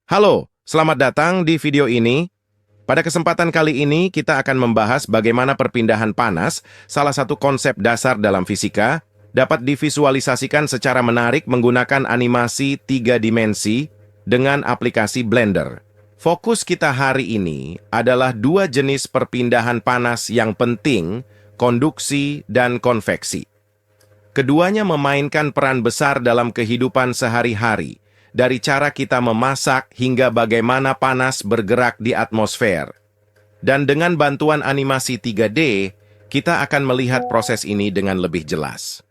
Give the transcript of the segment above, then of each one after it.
Halo, selamat datang di video ini. Pada kesempatan kali ini, kita akan membahas bagaimana perpindahan panas, salah satu konsep dasar dalam fisika, dapat divisualisasikan secara menarik menggunakan animasi 3 dimensi dengan aplikasi Blender. Fokus kita hari ini adalah dua jenis perpindahan panas yang penting, konduksi dan konveksi. Keduanya memainkan peran besar dalam kehidupan sehari-hari, dari cara kita memasak hingga bagaimana panas bergerak di atmosfer. Dan dengan bantuan animasi 3D, kita akan melihat proses ini dengan lebih jelas.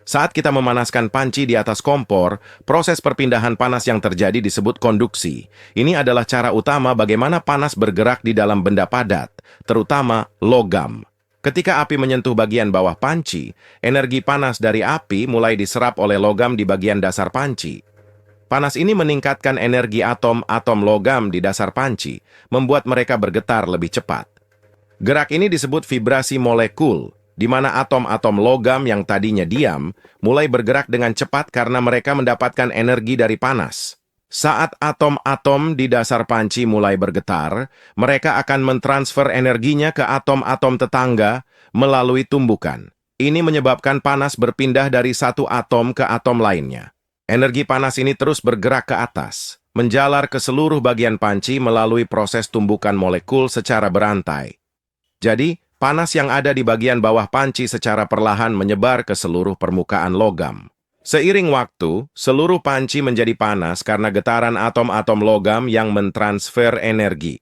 Saat kita memanaskan panci di atas kompor, proses perpindahan panas yang terjadi disebut konduksi. Ini adalah cara utama bagaimana panas bergerak di dalam benda padat, terutama logam. Ketika api menyentuh bagian bawah panci, energi panas dari api mulai diserap oleh logam di bagian dasar panci. Panas ini meningkatkan energi atom-atom logam di dasar panci, membuat mereka bergetar lebih cepat. Gerak ini disebut vibrasi molekul, di mana atom-atom logam yang tadinya diam, mulai bergerak dengan cepat karena mereka mendapatkan energi dari panas. Saat atom-atom di dasar panci mulai bergetar, mereka akan mentransfer energinya ke atom-atom tetangga melalui tumbukan. Ini menyebabkan panas berpindah dari satu atom ke atom lainnya. Energi panas ini terus bergerak ke atas, menjalar ke seluruh bagian panci melalui proses tumbukan molekul secara berantai. Jadi, panas yang ada di bagian bawah panci secara perlahan menyebar ke seluruh permukaan logam. Seiring waktu, seluruh panci menjadi panas karena getaran atom-atom logam yang mentransfer energi.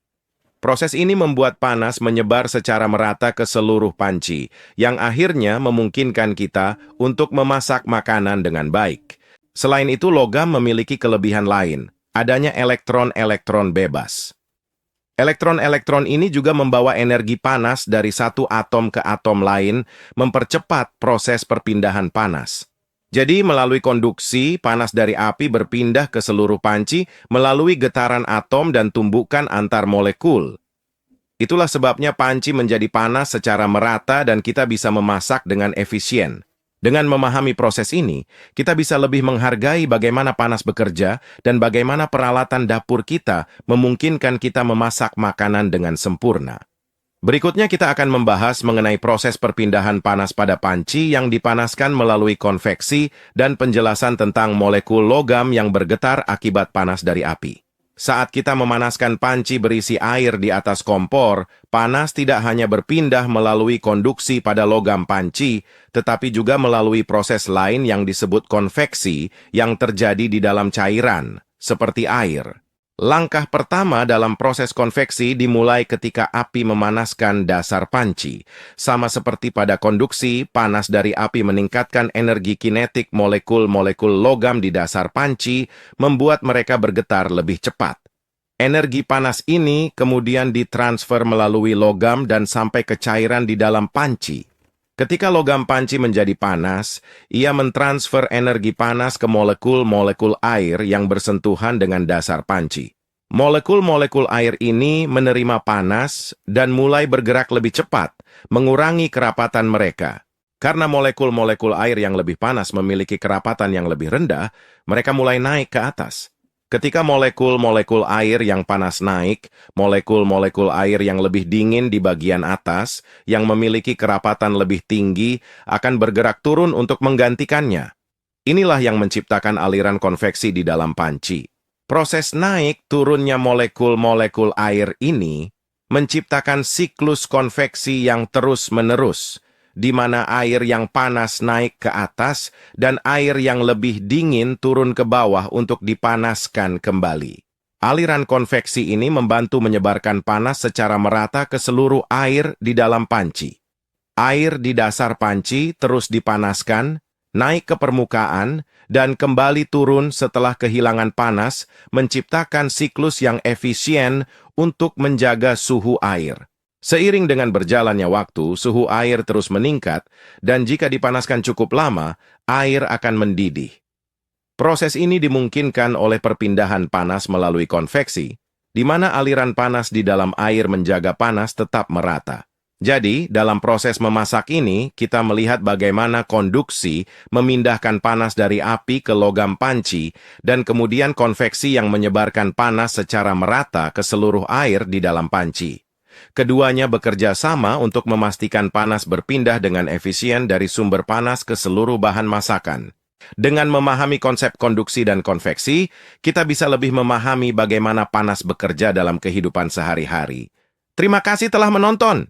Proses ini membuat panas menyebar secara merata ke seluruh panci, yang akhirnya memungkinkan kita untuk memasak makanan dengan baik. Selain itu, logam memiliki kelebihan lain, adanya elektron-elektron bebas. Elektron-elektron ini juga membawa energi panas dari satu atom ke atom lain, mempercepat proses perpindahan panas. Jadi, melalui konduksi, panas dari api berpindah ke seluruh panci melalui getaran atom dan tumbukan antar molekul. Itulah sebabnya panci menjadi panas secara merata dan kita bisa memasak dengan efisien. Dengan memahami proses ini, kita bisa lebih menghargai bagaimana panas bekerja dan bagaimana peralatan dapur kita memungkinkan kita memasak makanan dengan sempurna. Berikutnya kita akan membahas mengenai proses perpindahan panas pada panci yang dipanaskan melalui konveksi dan penjelasan tentang molekul logam yang bergetar akibat panas dari api. Saat kita memanaskan panci berisi air di atas kompor, panas tidak hanya berpindah melalui konduksi pada logam panci, tetapi juga melalui proses lain yang disebut konveksi yang terjadi di dalam cairan, seperti air. Langkah pertama dalam proses konveksi dimulai ketika api memanaskan dasar panci. Sama seperti pada konduksi, panas dari api meningkatkan energi kinetik molekul-molekul logam di dasar panci, membuat mereka bergetar lebih cepat. Energi panas ini kemudian ditransfer melalui logam dan sampai ke cairan di dalam panci. Ketika logam panci menjadi panas, ia mentransfer energi panas ke molekul-molekul air yang bersentuhan dengan dasar panci. Molekul-molekul air ini menerima panas dan mulai bergerak lebih cepat, mengurangi kerapatan mereka. Karena molekul-molekul air yang lebih panas memiliki kerapatan yang lebih rendah, mereka mulai naik ke atas. Ketika molekul-molekul air yang panas naik, molekul-molekul air yang lebih dingin di bagian atas, yang memiliki kerapatan lebih tinggi, akan bergerak turun untuk menggantikannya. Inilah yang menciptakan aliran konveksi di dalam panci. Proses naik turunnya molekul-molekul air ini menciptakan siklus konveksi yang terus-menerus, di mana air yang panas naik ke atas dan air yang lebih dingin turun ke bawah untuk dipanaskan kembali. Aliran konveksi ini membantu menyebarkan panas secara merata ke seluruh air di dalam panci. Air di dasar panci terus dipanaskan, naik ke permukaan, dan kembali turun setelah kehilangan panas, menciptakan siklus yang efisien untuk menjaga suhu air. Seiring dengan berjalannya waktu, suhu air terus meningkat, dan jika dipanaskan cukup lama, air akan mendidih. Proses ini dimungkinkan oleh perpindahan panas melalui konveksi, di mana aliran panas di dalam air menjaga panas tetap merata. Jadi, dalam proses memasak ini, kita melihat bagaimana konduksi memindahkan panas dari api ke logam panci, dan kemudian konveksi yang menyebarkan panas secara merata ke seluruh air di dalam panci. Keduanya bekerja sama untuk memastikan panas berpindah dengan efisien dari sumber panas ke seluruh bahan masakan. Dengan memahami konsep konduksi dan konveksi, kita bisa lebih memahami bagaimana panas bekerja dalam kehidupan sehari-hari. Terima kasih telah menonton.